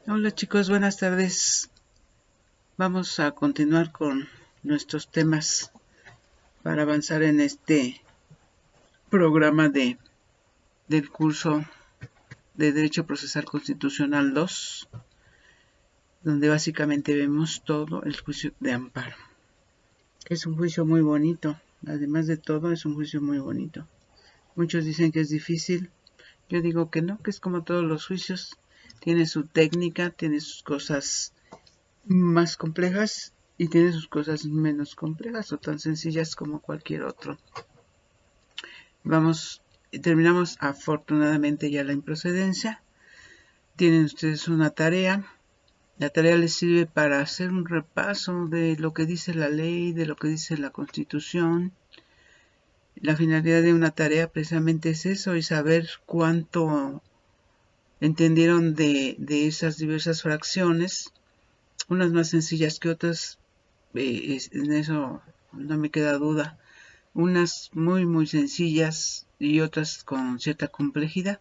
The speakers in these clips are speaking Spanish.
Hola chicos, buenas tardes. Vamos a continuar con nuestros temas para avanzar en este programa del curso de Derecho Procesal Constitucional 2, donde básicamente vemos todo el juicio de amparo. Es un juicio muy bonito, además de todo es un juicio muy bonito. Muchos dicen que es difícil, yo digo que no, que es como todos los juicios, tiene su técnica, tiene sus cosas más complejas y tiene sus cosas menos complejas o tan sencillas como cualquier otro. Terminamos afortunadamente ya la improcedencia. Tienen ustedes una tarea. La tarea les sirve para hacer un repaso de lo que dice la ley, de lo que dice la Constitución. La finalidad de una tarea precisamente es eso, y saber cuánto entendieron de esas diversas fracciones, unas más sencillas que otras, en eso no me queda duda, unas muy sencillas y otras con cierta complejidad.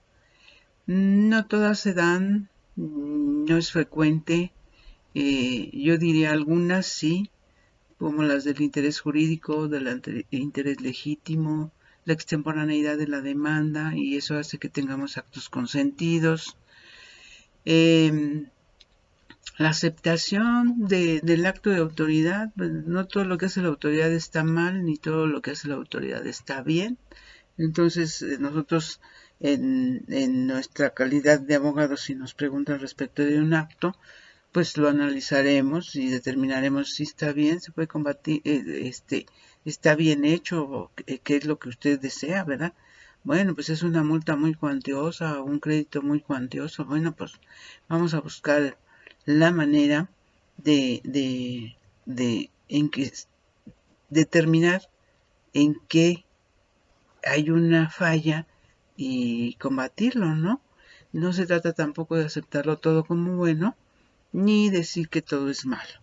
No todas se dan, no es frecuente, yo diría algunas sí, como las del interés jurídico, del interés legítimo, la extemporaneidad de la demanda, y eso hace que tengamos actos consentidos. Eh, la aceptación del acto de autoridad, pues, no todo lo que hace la autoridad está mal, ni todo lo que hace la autoridad está bien. Entonces, nosotros en nuestra calidad de abogados, si nos preguntan respecto de un acto, pues lo analizaremos y determinaremos si está bien, se puede combatir, está bien hecho, o qué es lo que usted desea, ¿verdad? Bueno, pues es una multa muy cuantiosa, un crédito muy cuantioso. Bueno, pues vamos a buscar la manera de en que determinar en qué hay una falla y combatirlo, ¿no? No se trata tampoco de aceptarlo todo como bueno, ni decir que todo es malo.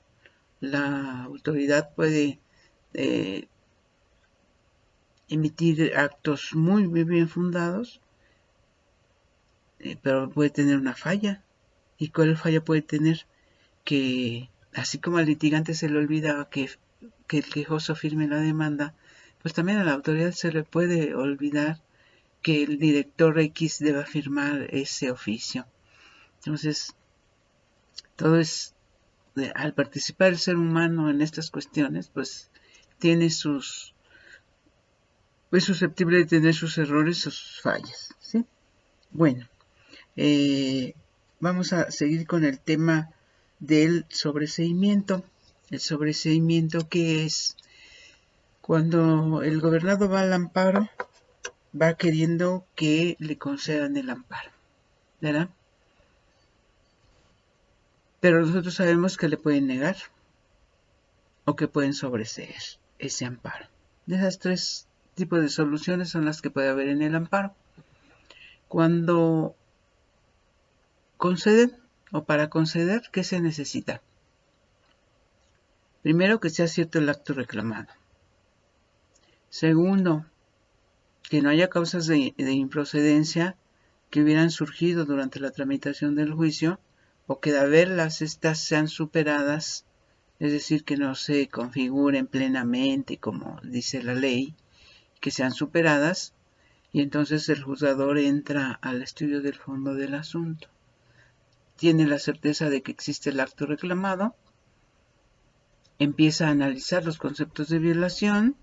La autoridad puede eh, emitir actos muy bien fundados, pero puede tener una falla. ¿Y cuál falla puede tener? Que así como al litigante se le olvida que el quejoso firme la demanda, pues también a la autoridad se le puede olvidar que el director X deba firmar ese oficio. Entonces, todo es, al participar el ser humano en estas cuestiones, pues tiene es susceptible de tener sus errores, sus fallas, ¿sí? Bueno, eh, vamos a seguir con el tema del sobreseimiento. El sobreseimiento, que es cuando el gobernado va al amparo, va queriendo que le concedan el amparo, ¿verdad? Pero nosotros sabemos que le pueden negar o que pueden sobreseer ese amparo. De esas tres tipos de soluciones son las que puede haber en el amparo. Cuando conceden o para conceder, ¿qué se necesita? Primero, que sea cierto el acto reclamado. Segundo, que no haya causas de improcedencia que hubieran surgido durante la tramitación del juicio o que de haberlas estas sean superadas, es decir, que no se configuren plenamente como dice la ley, que sean superadas, y entonces el juzgador entra al estudio del fondo del asunto. Tiene la certeza de que existe el acto reclamado, empieza a analizar los conceptos de violación,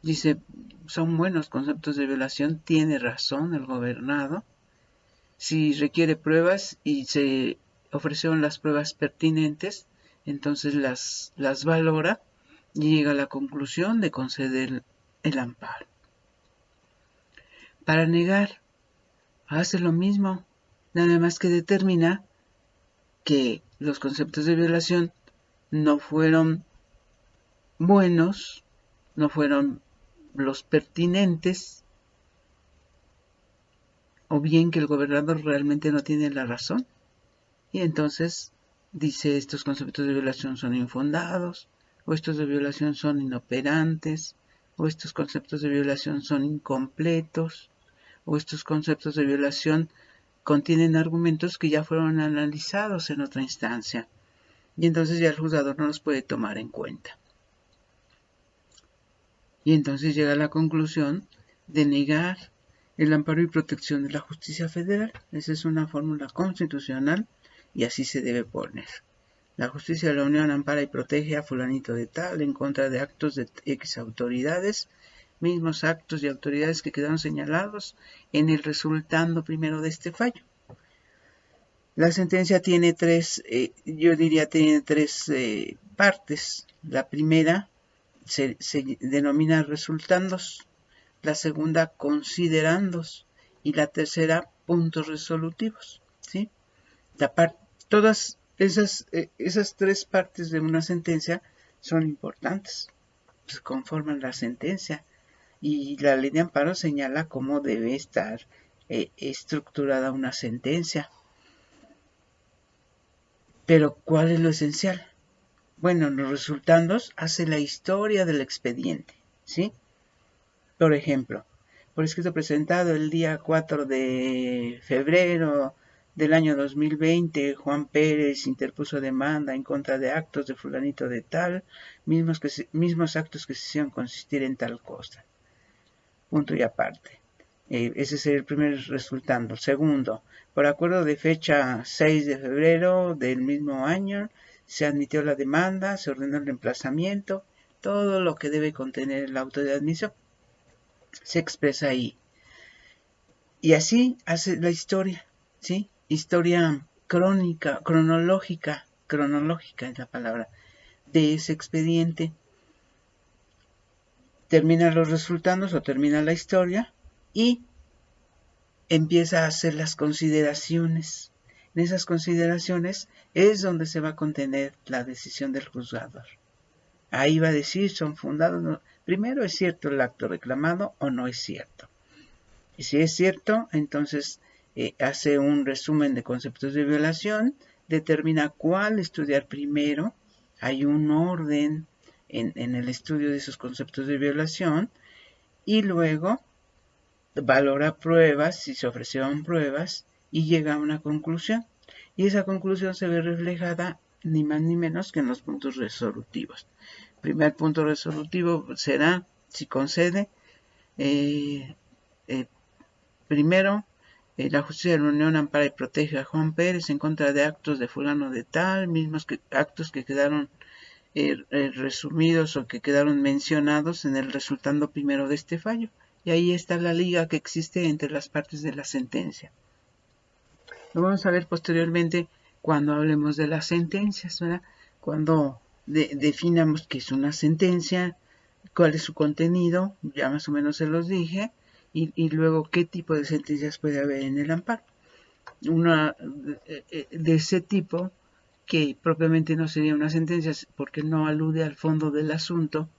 dice, son buenos conceptos de violación, tiene razón el gobernado, si requiere pruebas y se ofrecieron las pruebas pertinentes, entonces las valora y llega a la conclusión de conceder el amparo. Para negar, hace lo mismo, nada más que determina que los conceptos de violación no fueron buenos, no fueron los pertinentes, o bien que el gobernador realmente no tiene la razón, y entonces dice estos conceptos de violación son infundados, o estos de violación son inoperantes, o estos conceptos de violación son incompletos, o estos conceptos de violación contienen argumentos que ya fueron analizados en otra instancia. Y entonces ya el juzgador no los puede tomar en cuenta. Y entonces llega a la conclusión de negar el amparo y protección de la justicia federal. Esa es una fórmula constitucional y así se debe poner. La justicia de la Unión ampara y protege a fulanito de tal en contra de actos de X autoridades, mismos actos y autoridades que quedaron señalados en el resultando primero de este fallo. La sentencia tiene tiene tres partes. La primera se denomina resultandos, la segunda considerandos y la tercera puntos resolutivos. ¿Sí? Todas esas tres partes de una sentencia son importantes, pues conforman la sentencia, y la ley de amparo señala cómo debe estar estructurada una sentencia. Pero ¿cuál es lo esencial? Bueno, los resultandos hace la historia del expediente, ¿sí? Por ejemplo, por escrito presentado el día 4 de febrero del año 2020, Juan Pérez interpuso demanda en contra de actos de fulanito de tal, mismos actos que se hicieron consistir en tal cosa. Punto y aparte. Ese es el primer resultando. Segundo, por acuerdo de fecha 6 de febrero del mismo año, se admitió la demanda, se ordenó el emplazamiento, todo lo que debe contener el auto de admisión se expresa ahí. Y así hace la historia, ¿sí? Historia cronológica es la palabra, de ese expediente. Termina los resultados o termina la historia y empieza a hacer las consideraciones. En esas consideraciones es donde se va a contener la decisión del juzgador. Ahí va a decir, son fundados. No. Primero, ¿es cierto el acto reclamado o no es cierto? Y si es cierto, entonces hace un resumen de conceptos de violación, determina cuál estudiar primero. Hay un orden en el estudio de esos conceptos de violación y luego valora pruebas, si se ofrecieron pruebas, y llega a una conclusión. Y esa conclusión se ve reflejada ni más ni menos que en los puntos resolutivos. El primer punto resolutivo será, si concede, primero, la justicia de la Unión ampara y protege a Juan Pérez en contra de actos de fulano de tal, actos que quedaron resumidos o que quedaron mencionados en el resultando primero de este fallo. Y ahí está la liga que existe entre las partes de la sentencia. Lo vamos a ver posteriormente cuando hablemos de las sentencias, ¿verdad? Cuando definamos qué es una sentencia, cuál es su contenido, ya más o menos se los dije, y luego qué tipo de sentencias puede haber en el amparo. Una de ese tipo, que propiamente no sería una sentencia porque no alude al fondo del asunto,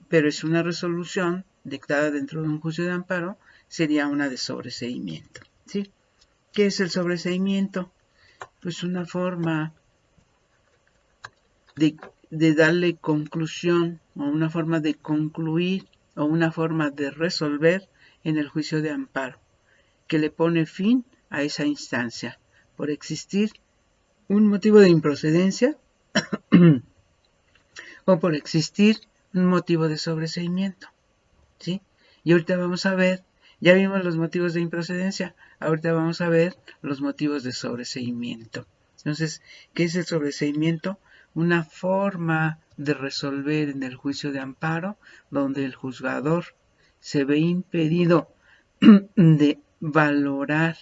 pero es una resolución dictada dentro de un juicio de amparo, sería una de sobreseimiento. ¿Sí? ¿Qué es el sobreseimiento? Pues una forma de darle conclusión o una forma de concluir o una forma de resolver en el juicio de amparo, que le pone fin a esa instancia por existir un motivo de improcedencia o por existir un motivo de sobreseimiento. ¿Sí? Y ahorita vamos a ver, ya vimos los motivos de improcedencia, ahorita vamos a ver los motivos de sobreseimiento. Entonces, ¿qué es el sobreseimiento? Una forma de resolver en el juicio de amparo donde el juzgador se ve impedido de valorar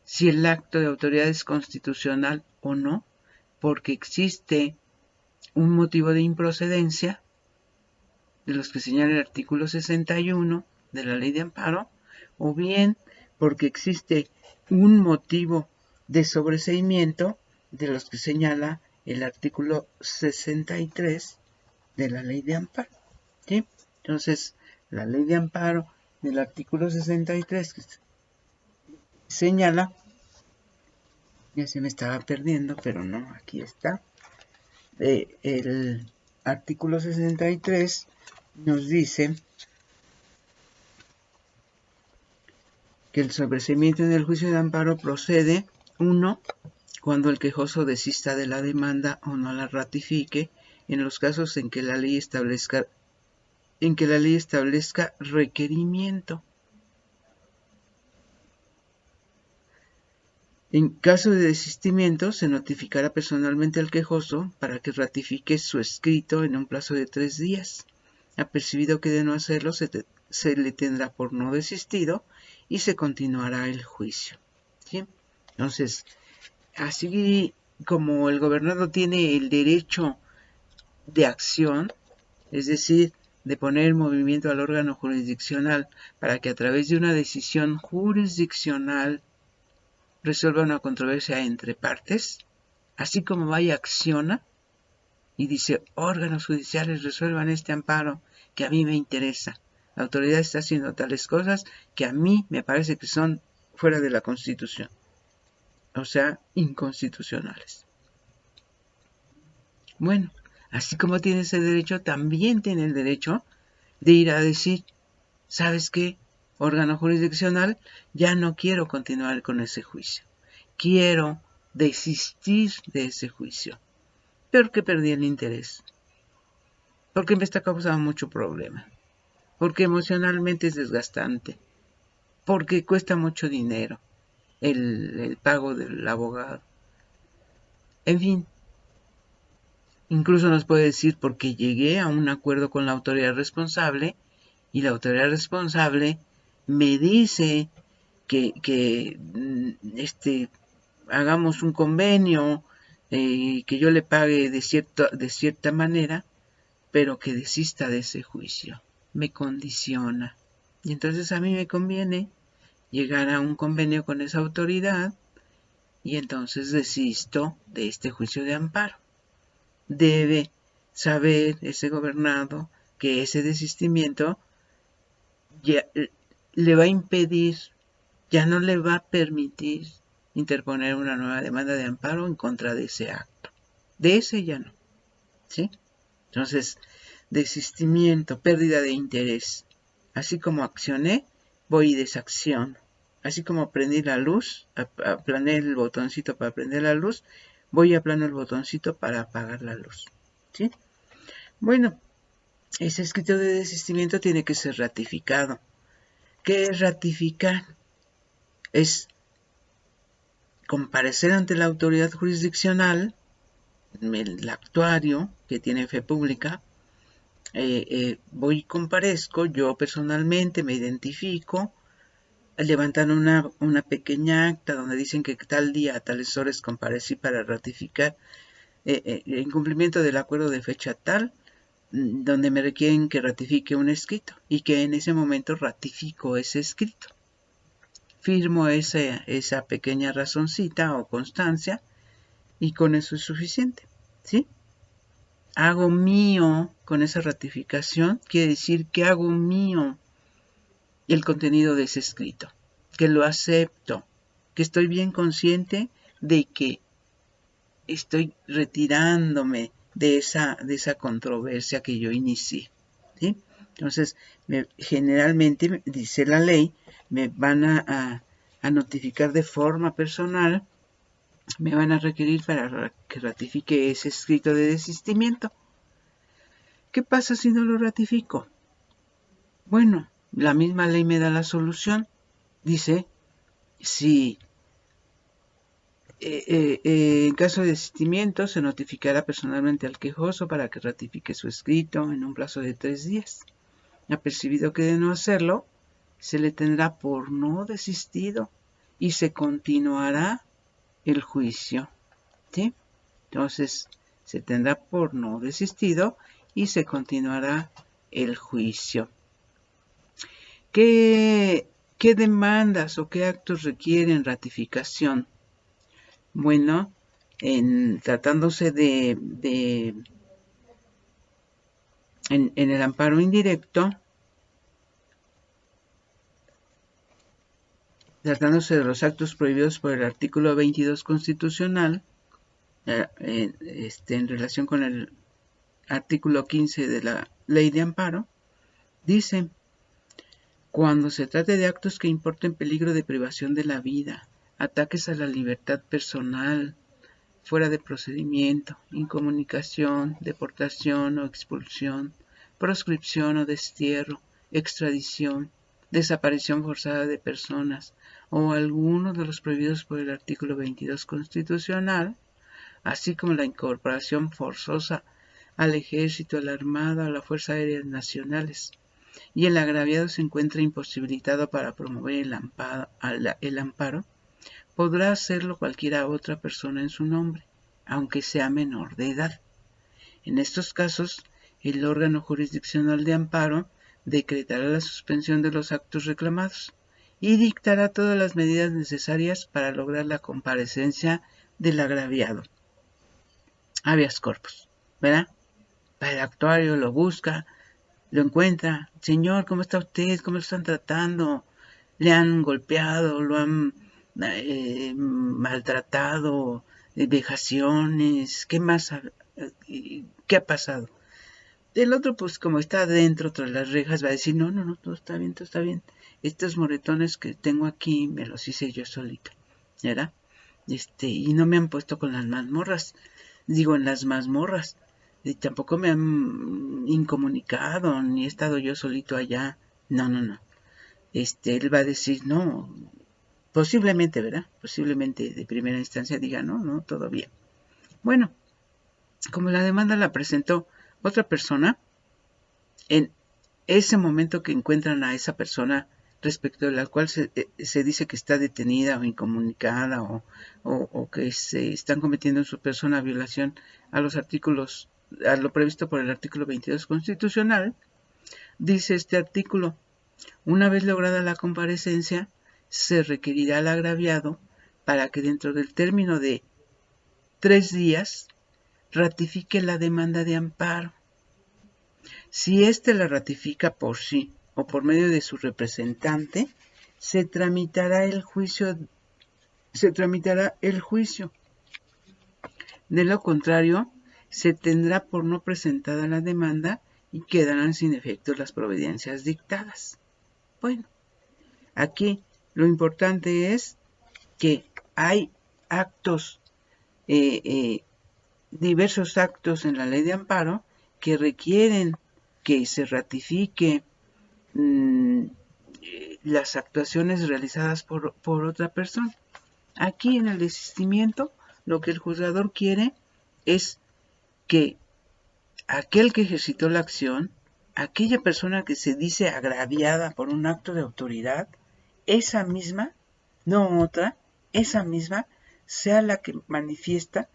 si el acto de autoridad es constitucional o no, porque existe un motivo de improcedencia de los que señala el artículo 61 de la ley de amparo, o bien porque existe un motivo de sobreseimiento de los que señala el artículo 63 de la ley de amparo. ¿Sí? Entonces, la ley de amparo del artículo 63 que señala, ya se me estaba perdiendo, pero no, aquí está, el artículo 63 nos dice que el sobreseimiento en el juicio de amparo procede, 1, cuando el quejoso desista de la demanda o no la ratifique, en los casos en que la ley establezca requerimiento. En caso de desistimiento, se notificará personalmente al quejoso para que ratifique su escrito en un plazo de 3 días. Apercibido que de no hacerlo, se le tendrá por no desistido y se continuará el juicio. ¿Sí? Entonces, así como el gobernado tiene el derecho de acción, es decir, de poner en movimiento al órgano jurisdiccional para que a través de una decisión jurisdiccional resuelva una controversia entre partes, así como va y acciona y dice, órganos judiciales resuelvan este amparo que a mí me interesa. La autoridad está haciendo tales cosas que a mí me parece que son fuera de la Constitución, o sea, inconstitucionales. Bueno, así como tiene ese derecho, también tiene el derecho de ir a decir, ¿sabes qué? Órgano jurisdiccional, ya no quiero continuar con ese juicio. Quiero desistir de ese juicio. Porque perdí el interés. Porque me está causando mucho problema. Porque emocionalmente es desgastante. Porque cuesta mucho dinero el pago del abogado. En fin, incluso nos puede decir porque llegué a un acuerdo con la autoridad responsable y la autoridad responsable me dice que hagamos un convenio, que yo le pague de cierta manera, pero que desista de ese juicio. Me condiciona. Y entonces a mí me conviene llegar a un convenio con esa autoridad y entonces desisto de este juicio de amparo. Debe saber ese gobernado que ese desistimiento ya le va a impedir, ya no le va a permitir interponer una nueva demanda de amparo en contra de ese acto. De ese ya no. ¿Sí? Entonces, desistimiento, pérdida de interés. Así como accioné, voy y desacciono. Así como prendí la luz, aplané el botoncito para prender la luz, voy y aplano el botoncito para apagar la luz. ¿Sí? Bueno, ese escrito de desistimiento tiene que ser ratificado. ¿Qué es ratificar? Es comparecer ante la autoridad jurisdiccional, el actuario que tiene fe pública, voy y comparezco, yo personalmente me identifico, levantan una pequeña acta donde dicen que tal día a tales horas comparecí para ratificar en cumplimiento del acuerdo de fecha tal, donde me requieren que ratifique un escrito y que en ese momento ratifico ese escrito. Firmo esa pequeña razoncita o constancia y con eso es suficiente, ¿sí? Hago mío con esa ratificación, quiere decir que hago mío el contenido de ese escrito, que lo acepto, que estoy bien consciente de que estoy retirándome de esa controversia que yo inicié, ¿sí? Entonces, generalmente, dice la ley, me van a notificar de forma personal, me van a requerir para que ratifique ese escrito de desistimiento. ¿Qué pasa si no lo ratifico? Bueno, la misma ley me da la solución. Dice, si en caso de desistimiento se notificará personalmente al quejoso para que ratifique su escrito en un plazo de 3 días. Apercibido que de no hacerlo, se le tendrá por no desistido y se continuará el juicio. ¿Sí? Entonces, se tendrá por no desistido y se continuará el juicio. ¿Qué demandas o qué actos requieren ratificación? Bueno, tratándose en el amparo indirecto, tratándose de los actos prohibidos por el artículo 22 constitucional, en relación con el artículo 15 de la ley de amparo, dice, cuando se trate de actos que importen peligro de privación de la vida, ataques a la libertad personal, fuera de procedimiento, incomunicación, deportación o expulsión, proscripción o destierro, extradición, desaparición forzada de personas o alguno de los prohibidos por el artículo 22 constitucional, así como la incorporación forzosa al ejército, a la armada o a la fuerza aérea nacionales, y el agraviado se encuentra imposibilitado para promover el amparo, podrá hacerlo cualquiera otra persona en su nombre, aunque sea menor de edad. En estos casos, el órgano jurisdiccional de amparo decretará la suspensión de los actos reclamados y dictará todas las medidas necesarias para lograr la comparecencia del agraviado. Habeas corpus, ¿verdad? Para el actuario lo busca, lo encuentra. Señor, ¿cómo está usted? ¿Cómo lo están tratando? ¿Le han golpeado? ¿Lo han maltratado? ¿Vejaciones? ¿Qué más? ¿Qué ha pasado? El otro, pues como está adentro tras las rejas, va a decir, no, todo está bien, todo está bien. Estos moretones que tengo aquí me los hice yo solito, ¿verdad? Y no me han puesto con las mazmorras. Digo, en las mazmorras. Tampoco me han incomunicado, ni he estado yo solito allá. No. Él va a decir, no, posiblemente, ¿verdad? Posiblemente de primera instancia diga, no, todo bien. Bueno, como la demanda la presentó otra persona, en ese momento que encuentran a esa persona respecto de la cual se dice que está detenida o incomunicada o que se están cometiendo en su persona violación a los artículos, a lo previsto por el artículo 22 constitucional, dice este artículo, una vez lograda la comparecencia, se requerirá al agraviado para que dentro del término de 3 días ratifique la demanda de amparo. Si éste la ratifica por sí o por medio de su representante, se tramitará el juicio. De lo contrario, se tendrá por no presentada la demanda y quedarán sin efecto las providencias dictadas. Bueno, aquí lo importante es que hay actos, diversos actos en la ley de amparo que requieren que se ratifique las actuaciones realizadas por otra persona. Aquí en el desistimiento, lo que el juzgador quiere es que aquel que ejercitó la acción, aquella persona que se dice agraviada por un acto de autoridad, esa misma, no otra, esa misma, sea la que manifiesta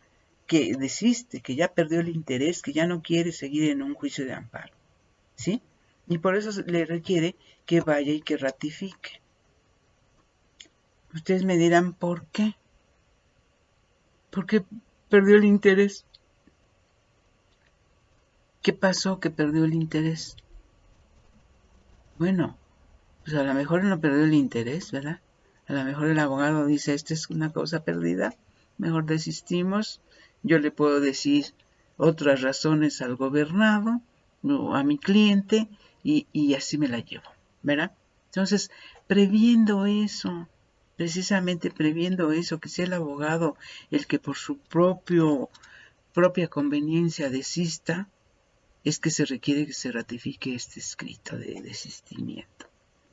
que desiste, que ya perdió el interés, que ya no quiere seguir en un juicio de amparo. ¿Sí? Y por eso le requiere que vaya y que ratifique. Ustedes me dirán, ¿por qué? ¿Por qué perdió el interés? ¿Qué pasó que perdió el interés? Bueno, pues a lo mejor no perdió el interés, ¿verdad? A lo mejor el abogado dice, esta es una cosa perdida, mejor desistimos. Yo le puedo decir otras razones al gobernado o a mi cliente y así me la llevo, ¿verdad? Entonces, previendo eso, precisamente previendo eso, que sea el abogado el que por su propia conveniencia desista, es que se requiere que se ratifique este escrito de desistimiento.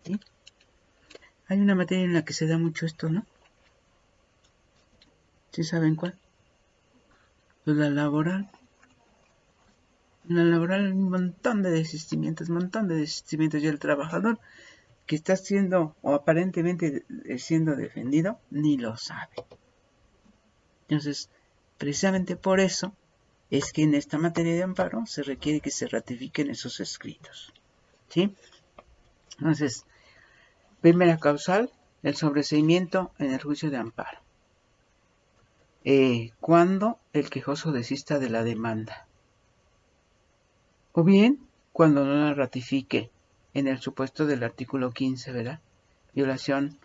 ¿Sí? Hay una materia en la que se da mucho esto, ¿no? ¿Sí saben cuál? Pues la laboral. En la laboral hay un montón de desistimientos y el trabajador que está siendo o aparentemente siendo defendido ni lo sabe. Entonces, precisamente por eso es que en esta materia de amparo se requiere que se ratifiquen esos escritos. ¿Sí? Entonces, primera causal, el sobreseimiento en el juicio de amparo. Cuando el quejoso desista de la demanda. O bien, cuando no la ratifique en el supuesto del artículo 15, ¿verdad? Violación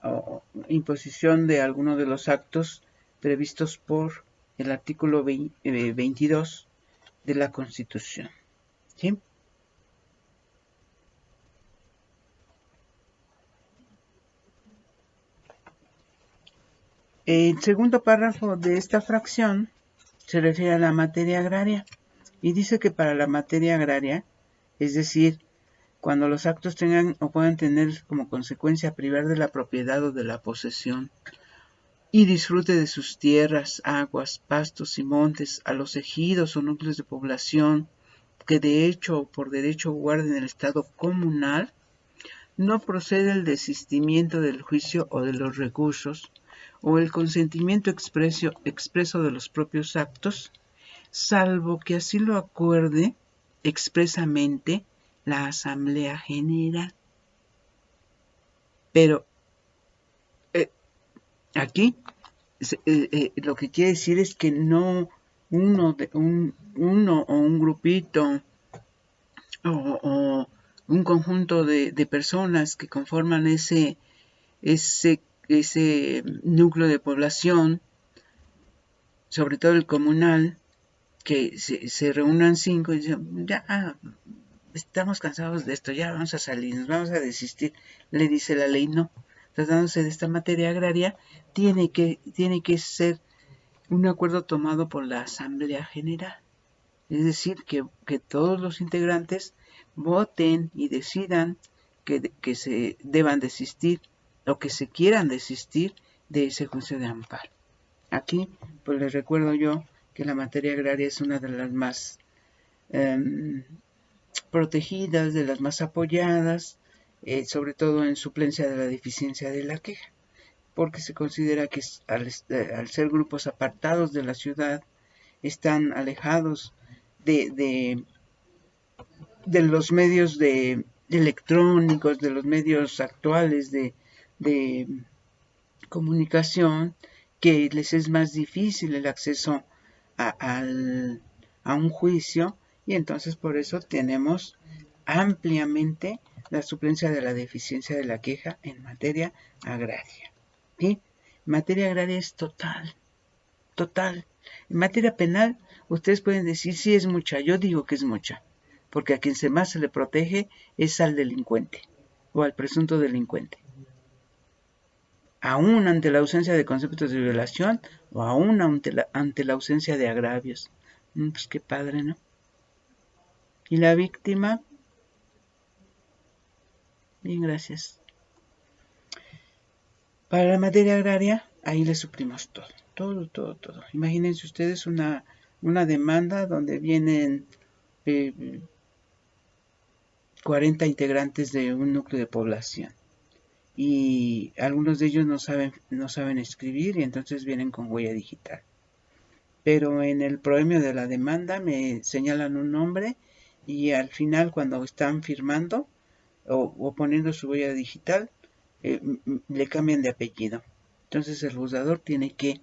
o imposición de alguno de los actos previstos por el artículo 22 de la Constitución. ¿Sí? El segundo párrafo de esta fracción se refiere a la materia agraria y dice que para la materia agraria, es decir, cuando los actos tengan o puedan tener como consecuencia privar de la propiedad o de la posesión y disfrute de sus tierras, aguas, pastos y montes a los ejidos o núcleos de población que de hecho o por derecho guarden el estado comunal, no procede el desistimiento del juicio o de los recursos o el consentimiento expreso de los propios actos, salvo que así lo acuerde expresamente la Asamblea General. Pero aquí lo que quiere decir es que no uno o un grupito o un conjunto de personas que conforman ese núcleo de población, sobre todo el comunal, que se reúnan 5 y dicen, ya estamos cansados de esto, ya vamos a salir, nos vamos a desistir. Le dice la ley, no. Tratándose de esta materia agraria, tiene que ser un acuerdo tomado por la Asamblea General. Es decir, que todos los integrantes voten y decidan que se deban desistir o que se quieran desistir de ese juicio de amparo. Aquí, pues les recuerdo yo que la materia agraria es una de las más protegidas, de las más apoyadas, sobre todo en suplencia de la deficiencia de la queja, porque se considera que al ser grupos apartados de la ciudad, están alejados de los medios electrónicos, de los medios actuales de comunicación, que les es más difícil el acceso a un juicio, y entonces por eso tenemos ampliamente la suplencia de la deficiencia de la queja en materia agraria. ¿Sí? Materia agraria es total. En materia penal, ustedes pueden decir si es mucha. Yo digo que es mucha, porque a quien más se le protege es al delincuente o al presunto delincuente. Aún ante la ausencia de conceptos de violación o aún ante la ausencia de agravios. Pues qué padre, ¿no? Y la víctima, bien, gracias. Para la materia agraria, ahí le suplimos todo. Imagínense ustedes una demanda donde vienen 40 integrantes de un núcleo de población y algunos de ellos no saben escribir y entonces vienen con huella digital. Pero en el proemio de la demanda me señalan un nombre y al final cuando están firmando o poniendo su huella digital, le cambian de apellido. Entonces el juzgador tiene que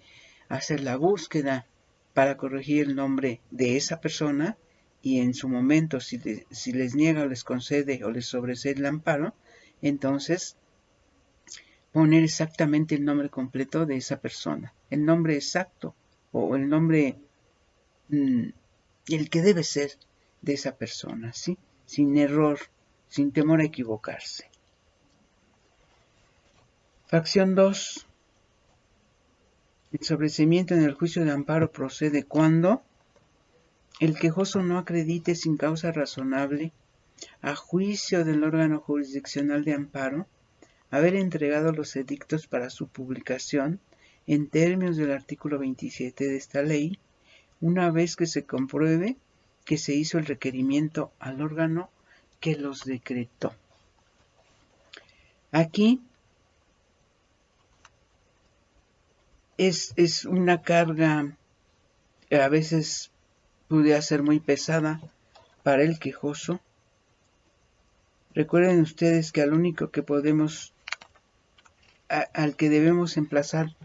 hacer la búsqueda para corregir el nombre de esa persona y en su momento si les niega o les concede o les sobresee el amparo, entonces poner exactamente el nombre completo de esa persona, el nombre exacto o el nombre el que debe ser de esa persona, ¿sí? Sin error, sin temor a equivocarse. Fracción 2. El sobreseimiento en el juicio de amparo procede cuando el quejoso no acredite sin causa razonable, a juicio del órgano jurisdiccional de amparo, haber entregado los edictos para su publicación en términos del artículo 27 de esta ley, una vez que se compruebe que se hizo el requerimiento al órgano que los decretó. Aquí es una carga que a veces puede ser muy pesada para el quejoso. Recuerden ustedes que al único que podemos, al que debemos emplazar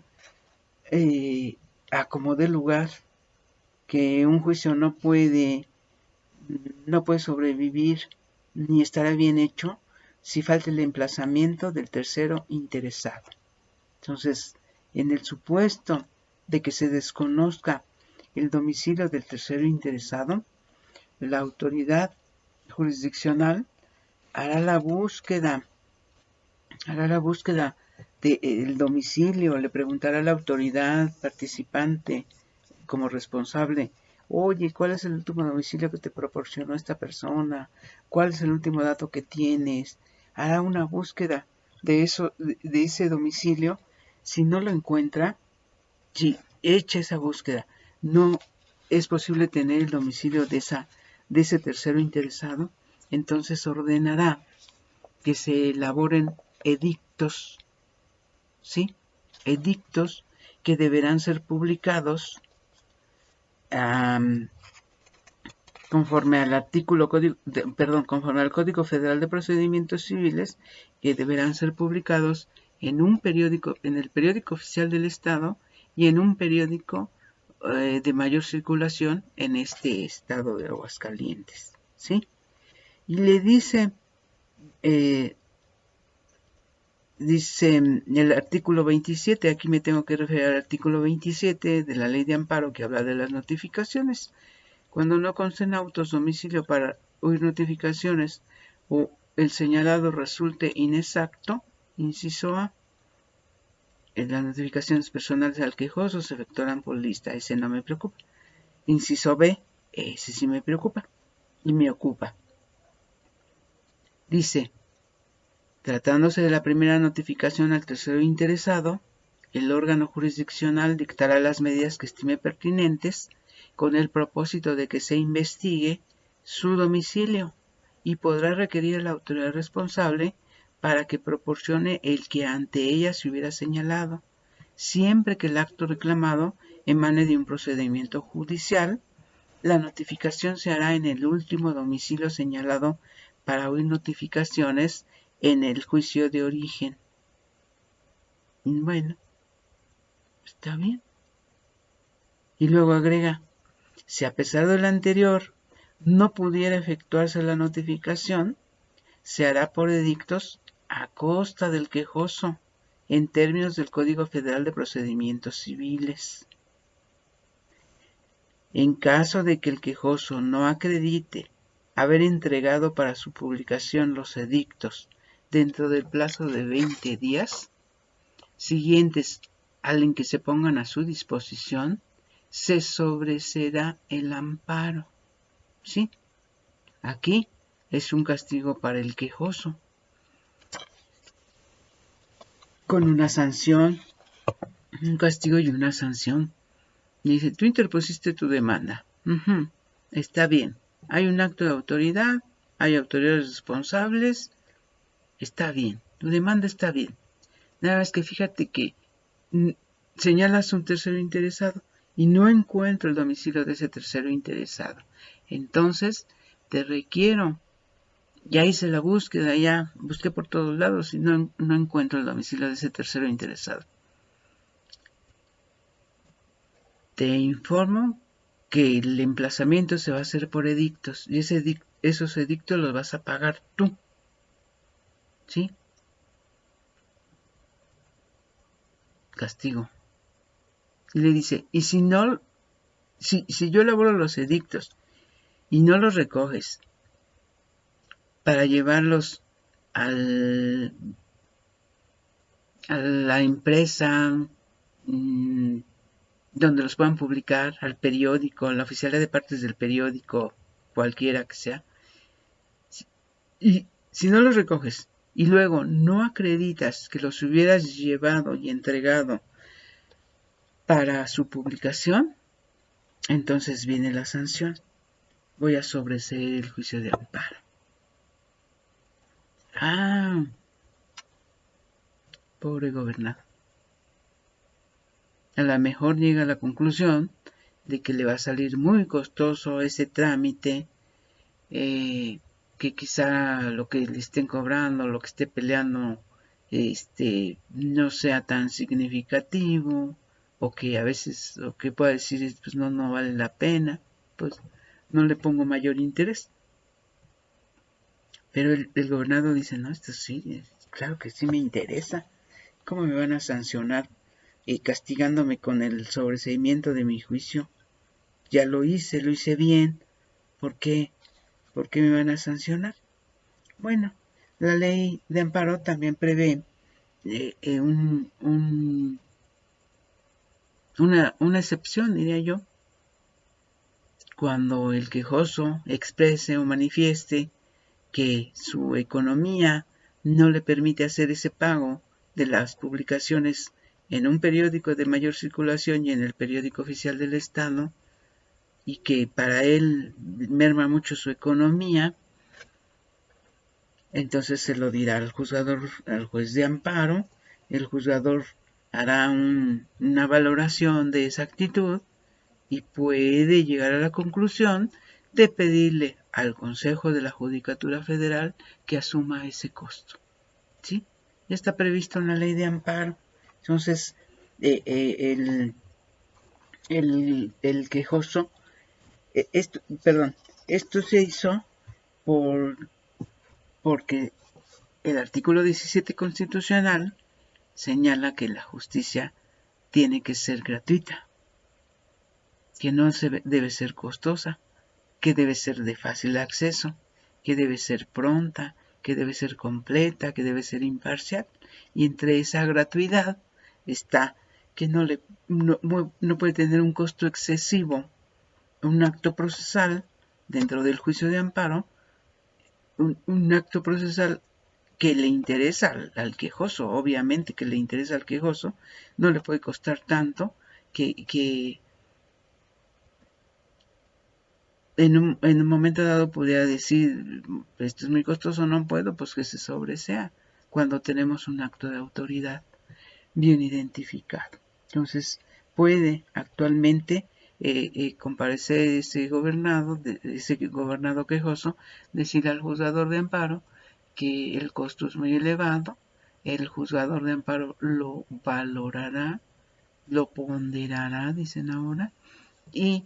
a como dé lugar, que un juicio no puede sobrevivir ni estará bien hecho si falta el emplazamiento del tercero interesado. Entonces, en el supuesto de que se desconozca el domicilio del tercero interesado, la autoridad jurisdiccional hará la búsqueda el domicilio, le preguntará a la autoridad participante como responsable: oye, ¿cuál es el último domicilio que te proporcionó esta persona? ¿Cuál es el último dato que tienes? Hará una búsqueda de ese domicilio. Si no lo encuentra, si echa esa búsqueda, no es posible tener el domicilio de ese tercero interesado, entonces ordenará que se elaboren edictos, ¿sí? Edictos que deberán ser publicados conforme al conforme al Código Federal de Procedimientos Civiles, que deberán ser publicados en el periódico oficial del Estado y en un periódico de mayor circulación en este estado de Aguascalientes, ¿sí? Y le dice en el artículo 27, aquí me tengo que referir al artículo 27 de la Ley de Amparo, que habla de las notificaciones. Cuando no consten autos domicilio para oír notificaciones o el señalado resulte inexacto, inciso A, las notificaciones personales al quejoso se efectuarán por lista. Ese no me preocupa. Inciso B, ese sí me preocupa y me ocupa. Dice: tratándose de la primera notificación al tercero interesado, el órgano jurisdiccional dictará las medidas que estime pertinentes con el propósito de que se investigue su domicilio y podrá requerir a la autoridad responsable para que proporcione el que ante ella se hubiera señalado, siempre que el acto reclamado emane de un procedimiento judicial. La notificación se hará en el último domicilio señalado para oír notificaciones en el juicio de origen. Bueno, está bien. Y luego agrega: si a pesar de lo anterior no pudiera efectuarse la notificación, se hará por edictos a costa del quejoso, en términos del Código Federal de Procedimientos Civiles. En caso de que el quejoso no acredite haber entregado para su publicación los edictos dentro del plazo de 20 días siguientes al en que se pongan a su disposición, se sobreseerá el amparo. ¿Sí? Aquí es un castigo para el quejoso, con una sanción, un castigo y una sanción. Y dice: tú interpusiste tu demanda. Está bien. Hay un acto de autoridad, hay autoridades responsables, está bien. Tu demanda está bien. Nada más que fíjate que señalas un tercero interesado y no encuentro el domicilio de ese tercero interesado. Entonces, te requiero. Ya hice la búsqueda, ya busqué por todos lados y no encuentro el domicilio de ese tercero interesado. Te informo que el emplazamiento se va a hacer por edictos y esos edictos los vas a pagar tú. ¿Sí? Castigo. Y le dice: y si no, si yo elaboro los edictos y no los recoges para llevarlos a la empresa donde los puedan publicar, al periódico, a la oficialía de partes del periódico, cualquiera que sea, y si no los recoges y luego no acreditas que los hubieras llevado y entregado para su publicación, entonces viene la sanción. Voy a sobreseer el juicio de amparo. Pobre gobernado. A lo mejor llega a la conclusión de que le va a salir muy costoso ese trámite, que quizá lo que le estén cobrando, lo que esté peleando, no sea tan significativo, o que a veces, o que pueda decir, pues no vale la pena, pues no le pongo mayor interés. Pero el gobernador dice: no, esto sí, claro que sí me interesa. ¿Cómo me van a sancionar castigándome con el sobreseimiento de mi juicio? Ya lo hice bien. ¿Por qué me van a sancionar? Bueno, la ley de amparo también prevé una excepción, diría yo, cuando el quejoso exprese o manifieste que su economía no le permite hacer ese pago de las publicaciones en un periódico de mayor circulación y en el periódico oficial del Estado, y que para él merma mucho su economía, entonces se lo dirá al juzgador, al juez de amparo. El juzgador hará una valoración de esa actitud y puede llegar a la conclusión de pedirle al Consejo de la Judicatura Federal que asuma ese costo. ¿Sí? Ya está previsto en la ley de amparo. Entonces, el quejoso, esto se hizo porque el artículo 17 constitucional señala que la justicia tiene que ser gratuita, que no debe ser costosa, que debe ser de fácil acceso, que debe ser pronta, que debe ser completa, que debe ser imparcial. Y entre esa gratuidad está que no puede tener un costo excesivo un acto procesal dentro del juicio de amparo, un acto procesal que le interesa al quejoso, obviamente que le interesa al quejoso, no le puede costar tanto que en un momento dado podría decir, esto es muy costoso, no puedo, pues que se sobresea, cuando tenemos un acto de autoridad bien identificado. Entonces, puede actualmente comparecer ese gobernado quejoso, decir al juzgador de amparo que el costo es muy elevado, el juzgador de amparo lo valorará, lo ponderará, dicen ahora, y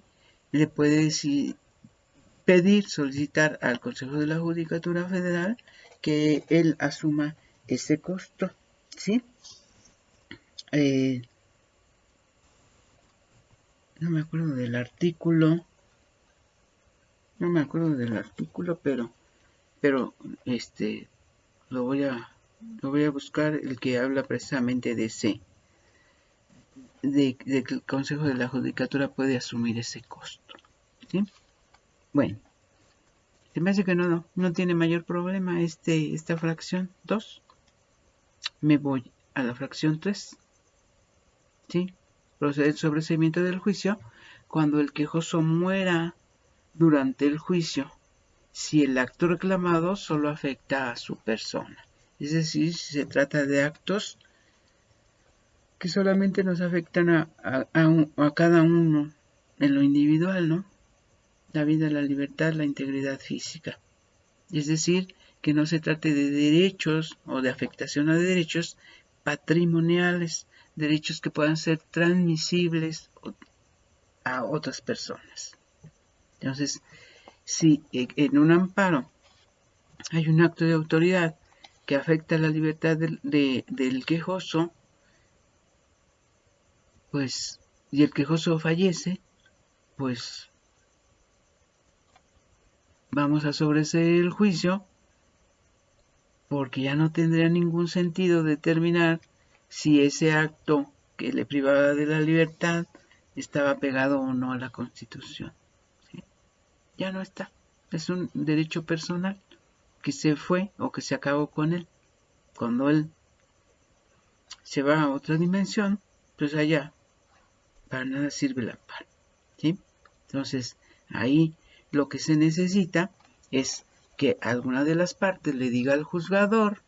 le puede solicitar al Consejo de la Judicatura Federal que él asuma ese costo, ¿sí? No me acuerdo del artículo, pero lo voy a buscar, el que habla precisamente de que el Consejo de la Judicatura puede asumir ese costo, ¿sí? Bueno, se me hace que no tiene mayor problema esta fracción 2. Me voy a la fracción 3, ¿sí? Procede el sobreseimiento del juicio cuando el quejoso muera durante el juicio, si el acto reclamado solo afecta a su persona. Es decir, si se trata de actos que solamente nos afectan a cada uno en lo individual, ¿no? La vida, la libertad, la integridad física. Es decir, que no se trate de derechos o de afectación a derechos patrimoniales, derechos que puedan ser transmisibles a otras personas. Entonces, si en un amparo hay un acto de autoridad que afecta la libertad del quejoso, pues, y el quejoso fallece, pues vamos a sobreseer el juicio, porque ya no tendría ningún sentido determinar si ese acto que le privaba de la libertad estaba pegado o no a la Constitución. ¿Sí? Ya no está. Es un derecho personal que se fue o que se acabó con él. Cuando él se va a otra dimensión, pues allá para nada sirve el amparo. ¿Sí? Entonces, ahí lo que se necesita es que alguna de las partes le diga al juzgador,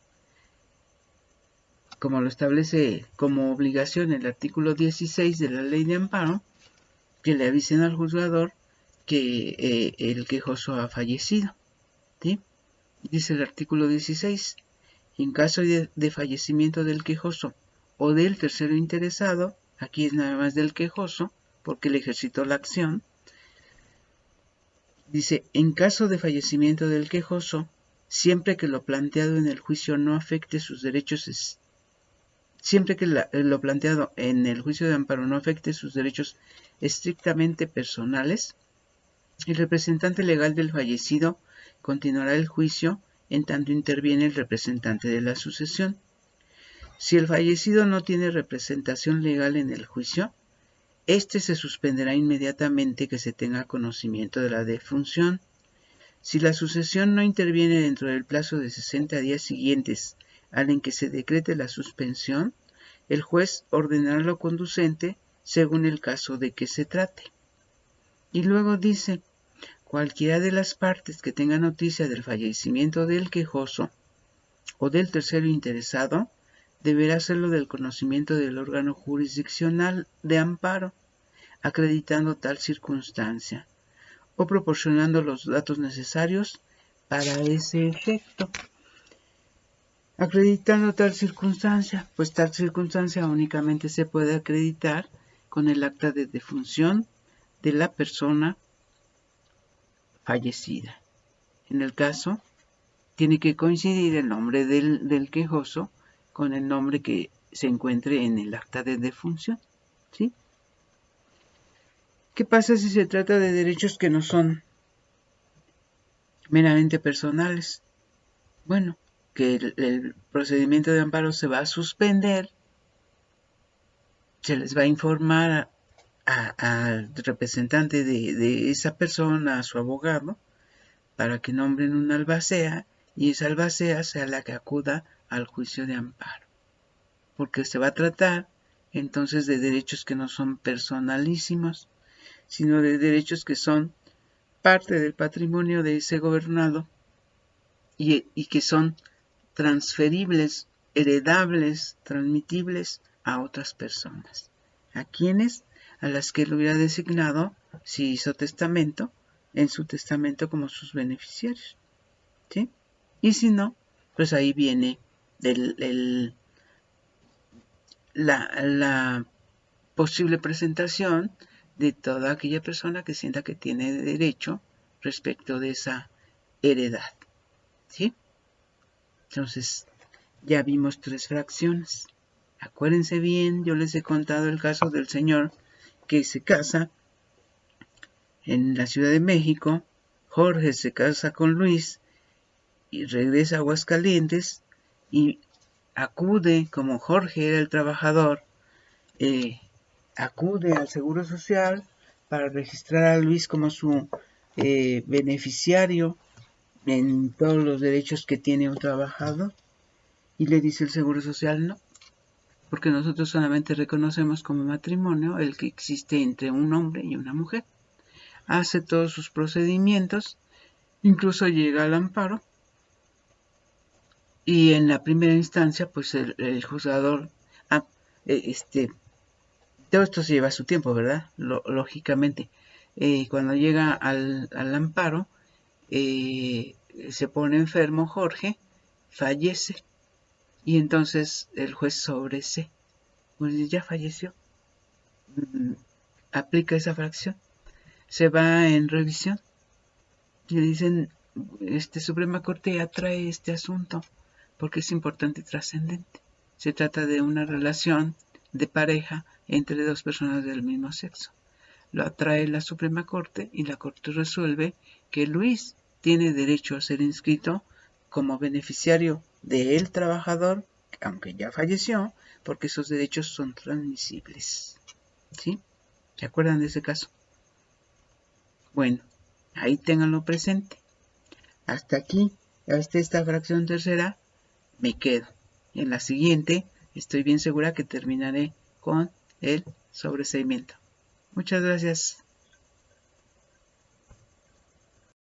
como lo establece como obligación el artículo 16 de la ley de amparo, que le avisen al juzgador que el quejoso ha fallecido. ¿Sí? Dice el artículo 16, en caso de fallecimiento del quejoso o del tercero interesado, aquí es nada más del quejoso, porque él ejercitó la acción, dice, en caso de fallecimiento del quejoso, siempre que lo planteado en el juicio no afecte sus derechos, siempre que lo planteado en el juicio de amparo no afecte sus derechos estrictamente personales, el representante legal del fallecido continuará el juicio en tanto interviene el representante de la sucesión. Si el fallecido no tiene representación legal en el juicio, este se suspenderá inmediatamente que se tenga conocimiento de la defunción. Si la sucesión no interviene dentro del plazo de 60 días siguientes al en que se decrete la suspensión, el juez ordenará lo conducente según el caso de que se trate. Y luego dice, cualquiera de las partes que tenga noticia del fallecimiento del quejoso o del tercero interesado, deberá hacerlo del conocimiento del órgano jurisdiccional de amparo, acreditando tal circunstancia o proporcionando los datos necesarios para ese efecto. Acreditando tal circunstancia, pues tal circunstancia únicamente se puede acreditar con el acta de defunción de la persona fallecida. En el caso, tiene que coincidir el nombre del quejoso con el nombre que se encuentre en el acta de defunción, ¿sí? ¿Qué pasa si se trata de derechos que no son meramente personales? Bueno, que el procedimiento de amparo se va a suspender, se les va a informar al representante de esa persona, a su abogado, para que nombren una albacea, y esa albacea sea la que acuda al juicio de amparo, porque se va a tratar entonces de derechos que no son personalísimos, sino de derechos que son parte del patrimonio de ese gobernado y que son transferibles, heredables, transmitibles a otras personas. ¿A quiénes? A las que él hubiera designado, si hizo testamento, en su testamento como sus beneficiarios, ¿sí? Y si no, pues ahí viene la posible presentación de toda aquella persona que sienta que tiene derecho respecto de esa heredad, ¿sí? Entonces, ya vimos 3 fracciones. Acuérdense bien, yo les he contado el caso del señor que se casa en la Ciudad de México. Jorge se casa con Luis y regresa a Aguascalientes y acude, como Jorge era el trabajador, acude al Seguro Social para registrar a Luis como su beneficiario en todos los derechos que tiene un trabajador. Y le dice el Seguro Social no, porque nosotros solamente reconocemos como matrimonio el que existe entre un hombre y una mujer. Hace todos sus procedimientos, incluso llega al amparo, y en la primera instancia, pues el juzgador, todo esto se lleva su tiempo, ¿verdad? Lógicamente, cuando llega al amparo, se pone enfermo Jorge, fallece, y entonces el juez sobresee, pues ya falleció, aplica esa fracción, se va en revisión, y le dicen, Suprema Corte atrae este asunto, porque es importante y trascendente. Se trata de una relación de pareja entre 2 personas del mismo sexo. Lo atrae la Suprema Corte y la Corte resuelve que Luis tiene derecho a ser inscrito como beneficiario del trabajador, aunque ya falleció, porque esos derechos son transmisibles. ¿Sí? ¿Se acuerdan de ese caso? Bueno, ahí ténganlo presente. Hasta aquí, hasta esta fracción tercera, me quedo. En la siguiente, estoy bien segura que terminaré con el sobreseimiento. Muchas gracias.